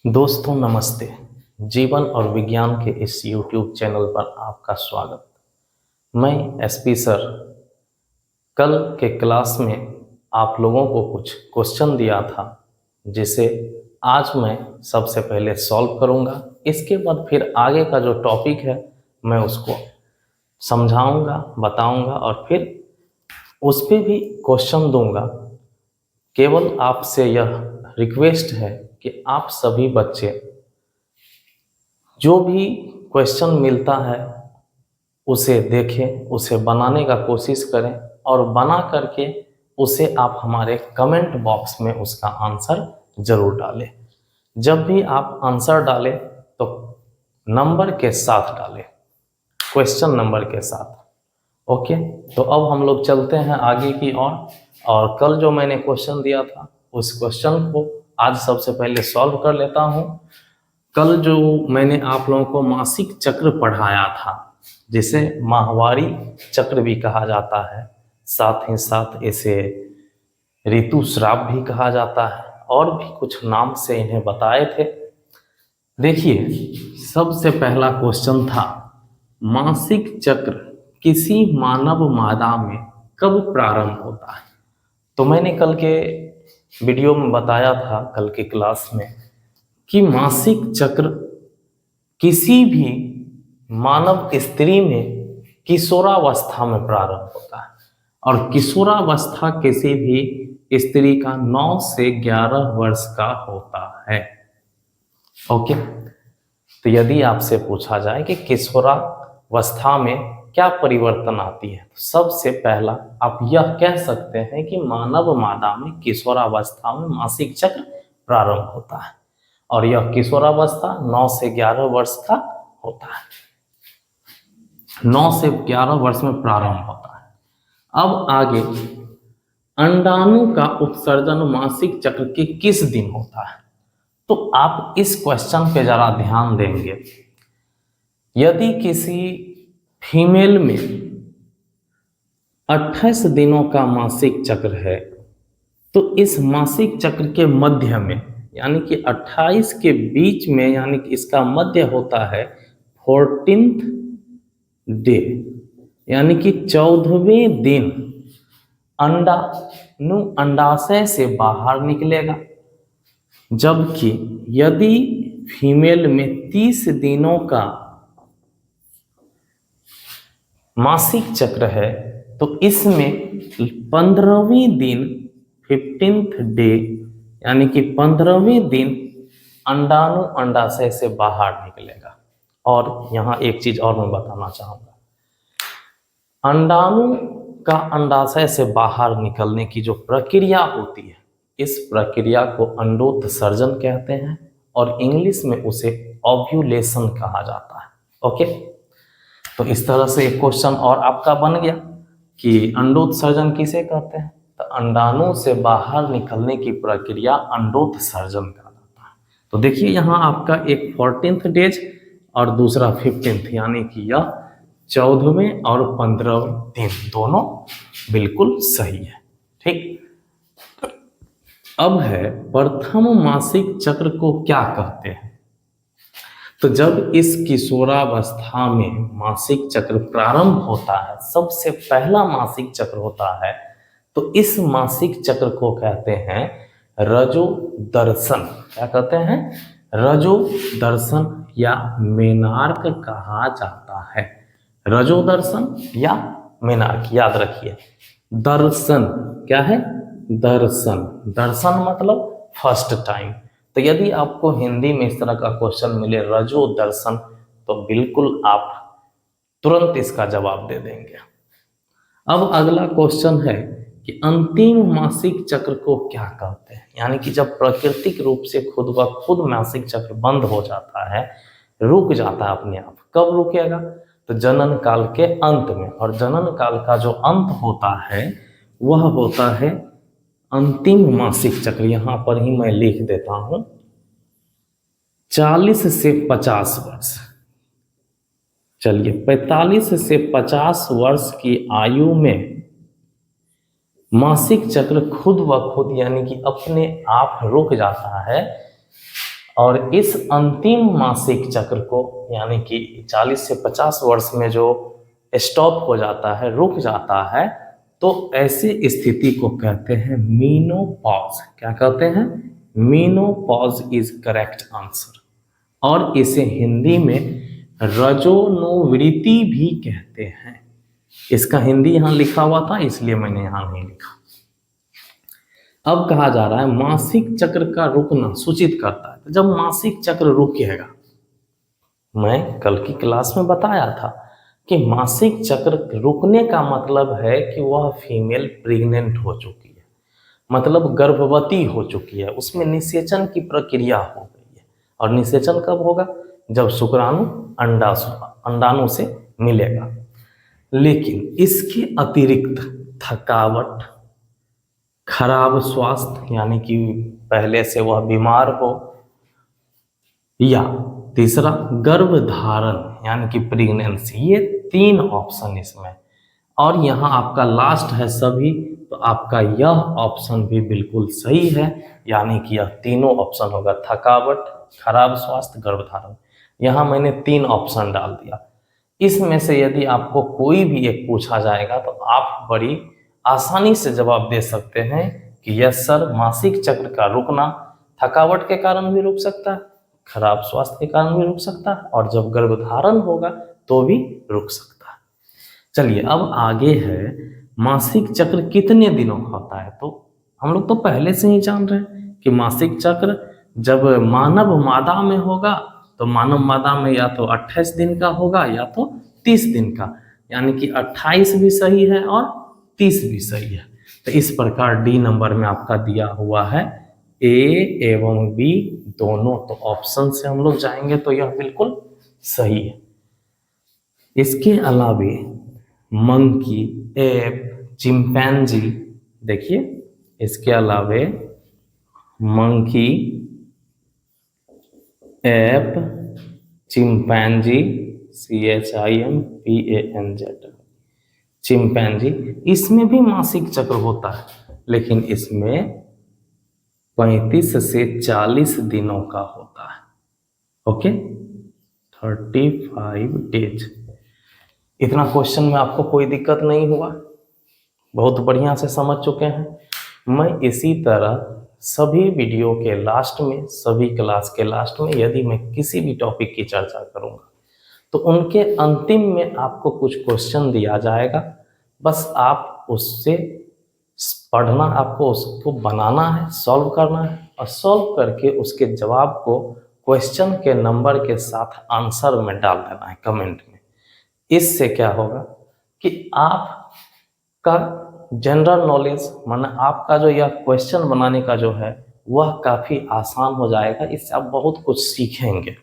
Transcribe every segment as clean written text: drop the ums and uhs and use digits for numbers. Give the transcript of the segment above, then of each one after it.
दोस्तों नमस्ते। जीवन और विज्ञान के इस YouTube चैनल पर आपका स्वागत। मैं एसपी सर। कल के क्लास में आप लोगों को कुछ क्वेश्चन दिया था, जिसे आज मैं सबसे पहले सॉल्व करूंगा। इसके बाद फिर आगे का जो टॉपिक है मैं उसको समझाऊंगा, बताऊंगा और फिर उस पर भी क्वेश्चन दूंगा। केवल आपसे यह रिक्वेस्ट है कि आप सभी बच्चे जो भी क्वेश्चन मिलता है उसे देखें, उसे बनाने का कोशिश करें और बना करके उसे आप हमारे कमेंट बॉक्स में उसका आंसर जरूर डालें। जब भी आप आंसर डालें तो नंबर के साथ डालें, क्वेश्चन नंबर के साथ। ओके, तो अब हम लोग चलते हैं आगे की ओर। और कल जो मैंने क्वेश्चन दिया था उस क्वेश्चन को आज सबसे पहले सॉल्व कर लेता हूँ। कल जो मैंने आप लोगों को मासिक चक्र पढ़ाया था, जिसे माहवारी चक्र भी कहा जाता है, साथ ही साथ इसे ऋतुस्राव भी कहा जाता है और भी कुछ नाम से इन्हें बताए थे। देखिए, सबसे पहला क्वेश्चन था मासिक चक्र किसी मानव मादा में कब प्रारंभ होता है। तो मैंने कल के वीडियो में बताया था, कल के क्लास में, कि मासिक चक्र किसी भी मानव स्त्री में किशोरावस्था में प्रारंभ होता है और किशोरावस्था किसी भी स्त्री का 9 से 11 वर्ष का होता है। ओके, तो यदि आपसे पूछा जाए कि किशोरावस्था में क्या परिवर्तन आती है, तो सबसे पहला आप यह कह सकते हैं कि मानव मादा में किशोरावस्था में मासिक चक्र प्रारंभ होता है और यह किशोरावस्था 9 से 11 वर्ष का होता है। 9 से 11 वर्ष में प्रारंभ होता है। अब आगे, अंडाणु का उत्सर्जन मासिक चक्र के किस दिन होता है। तो आप इस क्वेश्चन पे जरा ध्यान देंगे। यदि किसी फीमेल में 28 दिनों का मासिक चक्र है तो इस मासिक चक्र के मध्य में, यानी कि 28 के बीच में, यानी कि इसका मध्य होता है 14th डे, यानी कि 14वें दिन अंडाणु अंडाशय से बाहर निकलेगा। जबकि यदि फीमेल में 30 दिनों का मासिक चक्र है तो इसमें 15वें दिन 15th डे, यानी कि 15वें दिन अंडाणु अंडाशय से बाहर निकलेगा। और यहाँ एक चीज और मैं बताना चाहूंगा, अंडाणु का अंडाशय से बाहर निकलने की जो प्रक्रिया होती है, इस प्रक्रिया को अंडोत्सर्जन कहते हैं और इंग्लिश में उसे ओव्यूलेशन कहा जाता है। ओके, तो इस तरह से एक क्वेश्चन और आपका बन गया कि अंडोत्सर्जन किसे कहते हैं। तो अंडाणु से बाहर निकलने की प्रक्रिया अंडोत्सर्जन कहा जाता है। तो देखिए, यहाँ आपका एक 14th डेज और दूसरा 15th, यानी कि यह 14वें और 15वें दिन दोनों बिल्कुल सही है। ठीक, अब है प्रथम मासिक चक्र को क्या कहते हैं। तो जब इस किशोरावस्था में मासिक चक्र प्रारंभ होता है, सबसे पहला मासिक चक्र होता है, तो इस मासिक चक्र को कहते हैं रजो दर्शन। क्या कहते हैं? रजो दर्शन या मेनार्क कहा जाता है। रजो दर्शन या मेनार्क, याद रखिए। दर्शन क्या है? दर्शन। दर्शन मतलब फर्स्ट टाइम। तो यदि आपको हिंदी में इस तरह का क्वेश्चन मिले रजो दर्शन, तो बिल्कुल आप तुरंत इसका जवाब दे देंगे। अब अगला क्वेश्चन है कि अंतिम मासिक चक्र को क्या कहते हैं। यानी कि जब प्राकृतिक रूप से खुद ब खुद मासिक चक्र बंद हो जाता है, रुक जाता है अपने आप। कब रुकेगा? तो जनन काल के अंत में। और जनन काल का जो अंत होता है वह होता है अंतिम मासिक चक्र। यहां पर ही मैं लिख देता हूं 40 से 50 वर्ष। चलिए, 45 से 50 वर्ष की आयु में मासिक चक्र खुद ब खुद, यानी कि अपने आप रुक जाता है और इस अंतिम मासिक चक्र को यानी कि 40 से 50 वर्ष में जो स्टॉप हो जाता है, रुक जाता है, तो ऐसी स्थिति को कहते हैं मीनोपॉज। क्या कहते हैं? Menopause is correct answer. और इसे हिंदी में रजोनोवृत्ति भी कहते हैं। इसका हिंदी यहां लिखा हुआ था इसलिए मैंने यहां नहीं लिखा। अब कहा जा रहा है मासिक चक्र का रुकना सूचित करता है। तो जब मासिक चक्र रुकेगा, मैं कल की क्लास में बताया था कि मासिक चक्र रुकने का मतलब है कि वह फीमेल प्रेग्नेंट हो चुकी है, मतलब गर्भवती हो चुकी है, उसमें निषेचन की प्रक्रिया हो गई है। और निषेचन कब होगा? जब शुक्राणु अंडाणु से मिलेगा। लेकिन इसके अतिरिक्त थकावट, खराब स्वास्थ्य यानी कि पहले से वह बीमार हो, या तीसरा गर्भधारण यानी कि प्रेगनेंसी, ये 3 ऑप्शन इसमें। और यहाँ आपका लास्ट है सभी, तो आपका यह ऑप्शन भी बिल्कुल सही है, यानी कि यह तीनों ऑप्शन होगा, थकावट, खराब स्वास्थ्य, गर्भधारण। यहाँ मैंने 3 ऑप्शन डाल दिया। इसमें से यदि आपको कोई भी एक पूछा जाएगा तो आप बड़ी आसानी से जवाब दे सकते हैं कि यस सर, मासिक चक्र का रुकना थकावट के कारण भी रुक सकता है, खराब स्वास्थ्य के कारण भी रुक सकता है, और जब गर्भधारण होगा तो भी रुक सकता है। चलिए अब आगे है मासिक चक्र कितने दिनों का होता है। तो हम लोग तो पहले से ही जान रहे हैं कि मासिक चक्र जब मानव मादा में होगा तो मानव मादा में या तो 28 दिन का होगा या तो 30 दिन का, यानी कि 28 भी सही है और 30 भी सही है। तो इस प्रकार डी नंबर में आपका दिया हुआ है ए एवं बी दोनों, तो ऑप्शन से हम लोग जाएंगे तो यह बिल्कुल सही है। इसके अलावे मंकी, एप, चिंपैंजी, देखिए इसके अलावे monkey, app, chimpanzee, CHIMPANZ, chimpanzee, इसमें भी मासिक चक्र होता है, लेकिन इसमें 35 से 40 दिनों का होता है। Okay, 35 days. इतना क्वेश्चन में आपको कोई दिक्कत नहीं हुआ? बहुत बढ़िया से समझ चुके हैं। मैं इसी तरह सभी वीडियो के लास्ट में, सभी क्लास के लास्ट में, यदि मैं किसी भी टॉपिक की चर्चा करूंगा तो उनके अंतिम में आपको कुछ क्वेश्चन दिया जाएगा, बस आप उससे पढ़ना, आपको उसको बनाना है, सॉल्व करना है, और सॉल्व करके उसके जवाब को क्वेश्चन के नंबर के साथ आंसर में डाल देना है कमेंट में। इससे क्या होगा कि आपका जनरल नॉलेज, माना आपका जो यह क्वेश्चन बनाने का जो है वह काफ़ी आसान हो जाएगा। इससे आप बहुत कुछ सीखेंगे,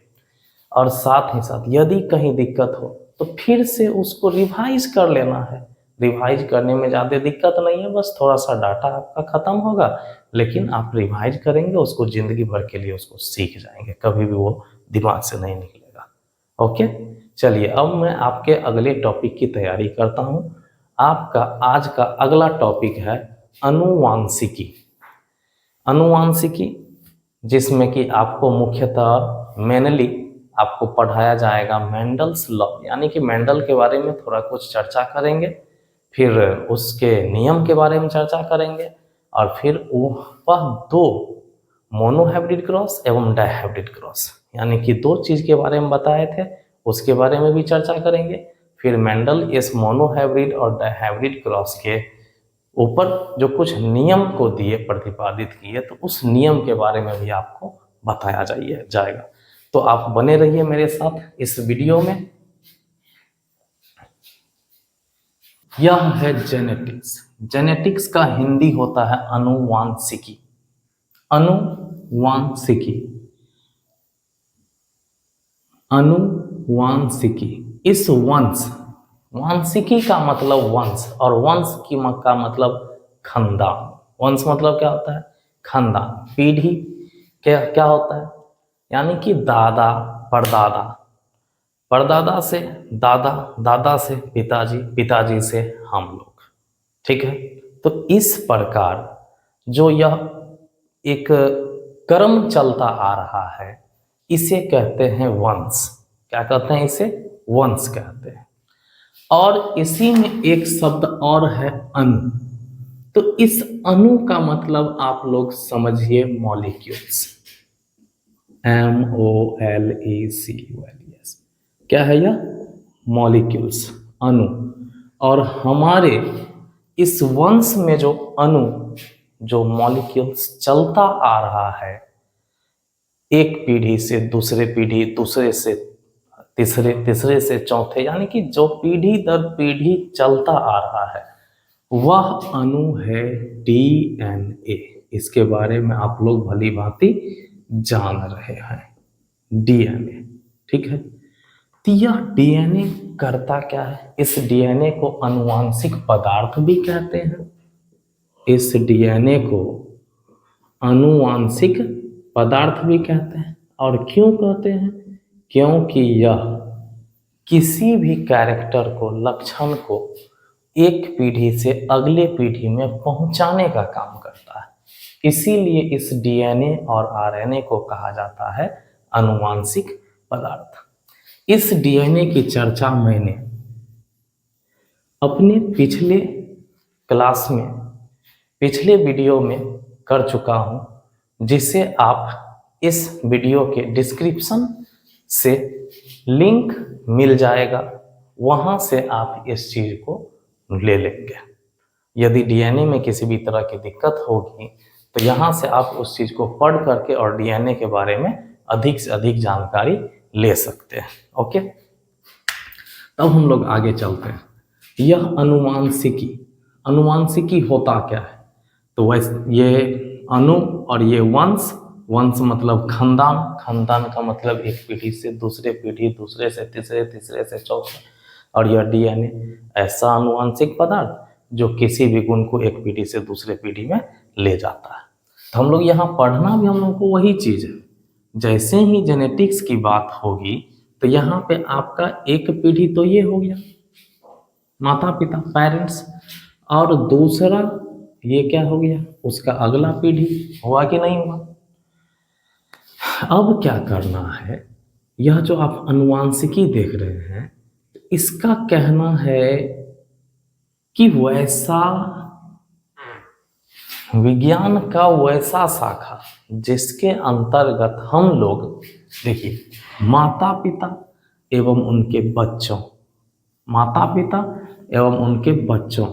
और साथ ही साथ यदि कहीं दिक्कत हो तो फिर से उसको रिवाइज कर लेना है। रिवाइज करने में ज़्यादा दिक्कत नहीं है, बस थोड़ा सा डाटा आपका ख़त्म होगा, लेकिन आप रिवाइज करेंगे उसको, ज़िंदगी भर के लिए उसको सीख जाएंगे, कभी भी वो दिमाग से नहीं निकलेगा। ओके, चलिए अब मैं आपके अगले टॉपिक की तैयारी करता हूँ। आपका आज का अगला टॉपिक है अनुवांशिकी। अनुवांशिकी, जिसमें कि आपको मुख्यतः मेनली आपको पढ़ाया जाएगा मेंडल्स लॉ, यानी कि मेंडल के बारे में थोड़ा कुछ चर्चा करेंगे, फिर उसके नियम के बारे में चर्चा करेंगे, और फिर वह 2 मोनोहाइब्रिड क्रॉस एवं डायहाइब्रिड क्रॉस, यानी कि 2 चीज़ के बारे में बताए थे, उसके बारे में भी चर्चा करेंगे। फिर मेंडल इस मोनोहाइब्रिड और डायहाइब्रिड क्रॉस के ऊपर जो कुछ नियम को दिए, प्रतिपादित किए, तो उस नियम के बारे में भी आपको बताया जाएगा। तो आप बने रहिए मेरे साथ इस वीडियो में। यह है जेनेटिक्स। जेनेटिक्स का हिंदी होता है अनुवांशिकी। अनुवांशिकी, अनुवांशिकी। इस वांशिकी का मतलब वंश, और वंश का मतलब खानदान। वंश मतलब क्या होता है? खानदान। पीढ़ी क्या होता है? यानी कि दादा, परदादा, परदादा से दादा, दादा से पिताजी, पिताजी से हम लोग। ठीक है, तो इस प्रकार जो यह एक क्रम चलता आ रहा है, इसे कहते हैं वंश। क्या कहते हैं इसे? वंश कहते हैं। और इसी में एक शब्द और है अणु। तो इस अणु का मतलब आप लोग समझिए मॉलिक्यूल्स। MOLECULES क्या है यह? मॉलिक्यूल्स, अणु। और हमारे इस वंश में जो अणु, जो मॉलिक्यूल्स चलता आ रहा है, एक पीढ़ी से दूसरे पीढ़ी, दूसरे से तीसरे, तीसरे से चौथे, यानी कि जो पीढ़ी दर पीढ़ी चलता आ रहा है, वह अणु है डीएनए। इसके बारे में आप लोग भली भांति जान रहे हैं, डीएनए। ठीक है, तो यह डीएनए करता क्या है? इस डीएनए को आनुवांशिक पदार्थ भी कहते हैं। इस डीएनए को आनुवांशिक पदार्थ भी कहते हैं। और क्यों कहते हैं? क्योंकि यह किसी भी कैरेक्टर को, लक्षण को एक पीढ़ी से अगले पीढ़ी में पहुंचाने का काम करता है। इसीलिए इस डीएनए और आरएनए को कहा जाता है आनुवांशिक पदार्थ। इस डीएनए की चर्चा मैंने अपने पिछले क्लास में, पिछले वीडियो में कर चुका हूं, जिसे आप इस वीडियो के डिस्क्रिप्शन से लिंक मिल जाएगा, वहां से आप इस चीज को ले लेंगे। यदि डीएनए में किसी भी तरह की दिक्कत होगी तो यहाँ से आप उस चीज को पढ़ करके और डीएनए के बारे में अधिक से अधिक जानकारी ले सकते हैं। ओके, तब हम लोग आगे चलते हैं। यह अनुवांशिकी, अनुवांशिकी होता क्या है? तो वैसे ये अणु और ये वंश, वंश मतलब खानदान, खानदान का मतलब एक पीढ़ी से दूसरे पीढ़ी, दूसरे से तीसरे, तीसरे से चौथे। और यह डीएनए ऐसा आनुवांशिक पदार्थ जो किसी भी गुण को एक पीढ़ी से दूसरे पीढ़ी में ले जाता है। तो हम लोग यहाँ पढ़ना भी हम लोग को वही चीज है। जैसे ही जेनेटिक्स की बात होगी तो यहाँ पे आपका एक पीढ़ी तो ये हो गया, माता पिता, पेरेंट्स, और दूसरा ये क्या हो गया, उसका अगला पीढ़ी। हुआ कि नहीं हुआ? अब क्या करना है, यह जो आप अनुवांशिकी देख रहे हैं, इसका कहना है कि वैसा विज्ञान का वैसा शाखा जिसके अंतर्गत हम लोग, देखिए, माता पिता एवं उनके बच्चों, माता पिता एवं उनके बच्चों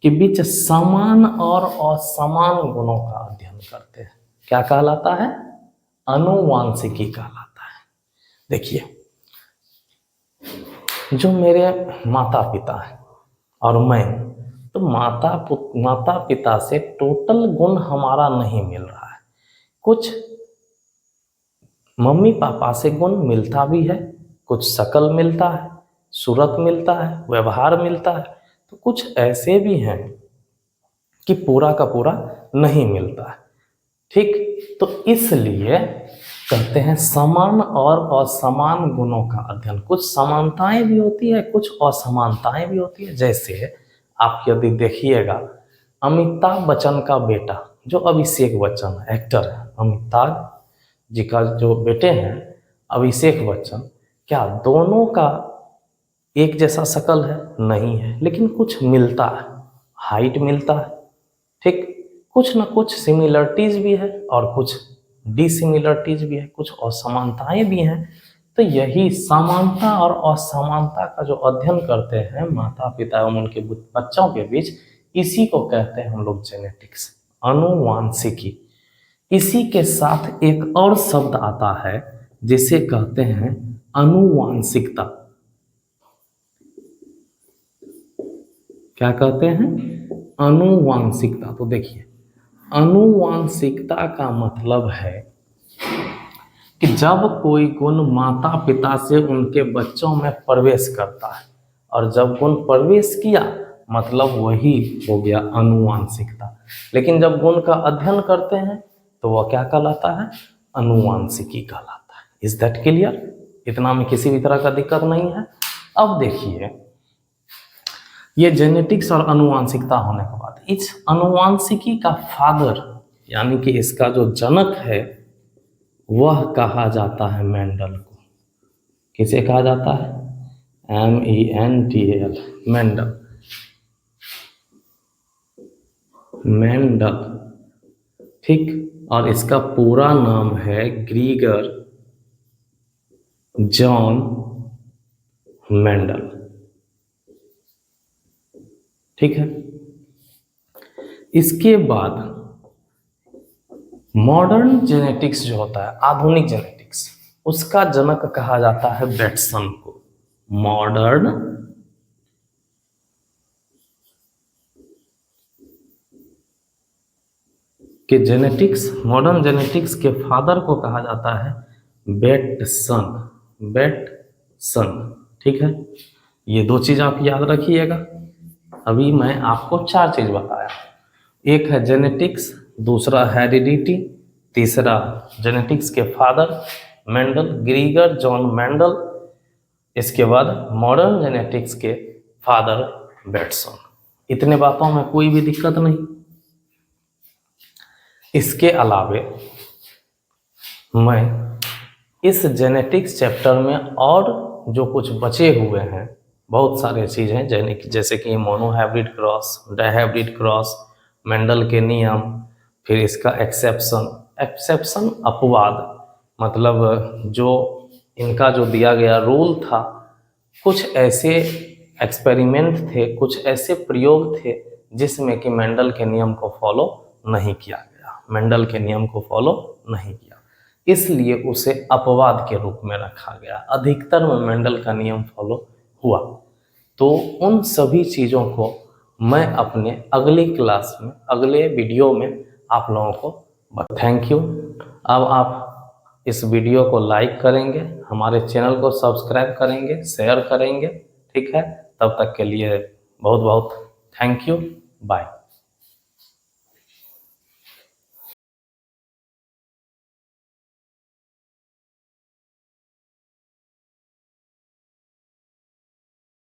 के बीच समान और असमान गुणों का अध्ययन करते हैं। क्या कहलाता है? अनुवांशिकी कहलाता है। देखिए, जो मेरे माता पिता हैं और मैं, तो माता पिता से टोटल गुण हमारा नहीं मिल रहा है। कुछ मम्मी पापा से गुण मिलता भी है, कुछ शकल मिलता है, सूरत मिलता है, व्यवहार मिलता है, तो कुछ ऐसे भी हैं कि पूरा का पूरा नहीं मिलता है। ठीक, तो इसलिए कहते हैं समान और असमान गुणों का अध्ययन। कुछ समानताएं भी होती है, कुछ असमानताएं भी होती है। जैसे आप यदि देखिएगा, अमिताभ बच्चन का बेटा जो अभिषेक बच्चन एक्टर है, अमिताभ जी का जो बेटे हैं अभिषेक बच्चन, क्या दोनों का एक जैसा शकल है? नहीं है, लेकिन कुछ मिलता है, हाइट मिलता है। ठीक, कुछ ना कुछ सिमिलरिटीज भी है और कुछ डिसिमिलरिटीज भी है, कुछ असमानताएं भी हैं। तो यही समानता और असमानता का जो अध्ययन करते हैं माता पिता एवं उनके बच्चों के बीच, इसी को कहते हैं हम लोग जेनेटिक्स, अनुवांशिकी। इसी के साथ एक और शब्द आता है जिसे कहते हैं अनुवांशिकता। क्या कहते हैं? अनुवांशिकता। तो देखिए, अनुवांशिकता का मतलब है कि जब कोई गुण माता पिता से उनके बच्चों में प्रवेश करता है, और जब गुण प्रवेश किया मतलब वही हो गया अनुवांशिकता। लेकिन जब गुण का अध्ययन करते हैं तो वह क्या कहलाता है? अनुवांशिकी कहलाता है। Is that clear? इतना में किसी भी तरह का दिक्कत नहीं है। अब देखिए, ये जेनेटिक्स और अनुवांशिकता होने के बाद इस अनुवांशिकी का फादर, यानी कि इसका जो जनक है, वह कहा जाता है मेंडल को। किसे कहा जाता है? MENDL, Mendel. मेंडल, ठीक। और इसका पूरा नाम है ग्रीगर जॉन मेंडल, ठीक है। इसके बाद मॉडर्न जेनेटिक्स जो होता है, आधुनिक जेनेटिक्स, उसका जनक कहा जाता है बेटसन को। मॉडर्न के जेनेटिक्स, मॉडर्न जेनेटिक्स के फादर को कहा जाता है बेटसन, बेटसन, ठीक है। ये दो चीज आप याद रखिएगा। अभी मैं आपको चार चीज बताया, एक है जेनेटिक्स, दूसरा हेरिडिटी, तीसरा जेनेटिक्स के फादर मेंडल, ग्रीगर जॉन मेंडल, इसके बाद मॉडर्न जेनेटिक्स के फादर बेटसन। इतने बातों में कोई भी दिक्कत नहीं। इसके अलावे मैं इस जेनेटिक्स चैप्टर में और जो कुछ बचे हुए हैं बहुत सारे चीज़ हैं, जैसे कि monohybrid cross, dihybrid cross, Mendel के नियम, फिर इसका एक्सेप्शन अपवाद, मतलब जो इनका जो दिया गया रूल था, कुछ ऐसे एक्सपेरिमेंट थे, कुछ ऐसे प्रयोग थे जिसमें कि मेंडल के नियम को फॉलो नहीं किया गया, मेंडल के नियम को फॉलो नहीं किया, इसलिए उसे अपवाद के रूप में रखा गया। अधिकतर में मेंडल का नियम फॉलो हुआ। तो उन सभी चीज़ों को मैं अपने अगली क्लास में, अगले वीडियो में आप लोगों को थैंक यू। अब आप इस वीडियो को लाइक करेंगे, हमारे चैनल को सब्सक्राइब करेंगे, शेयर करेंगे, ठीक है। तब तक के लिए बहुत बहुत थैंक यू, बाय।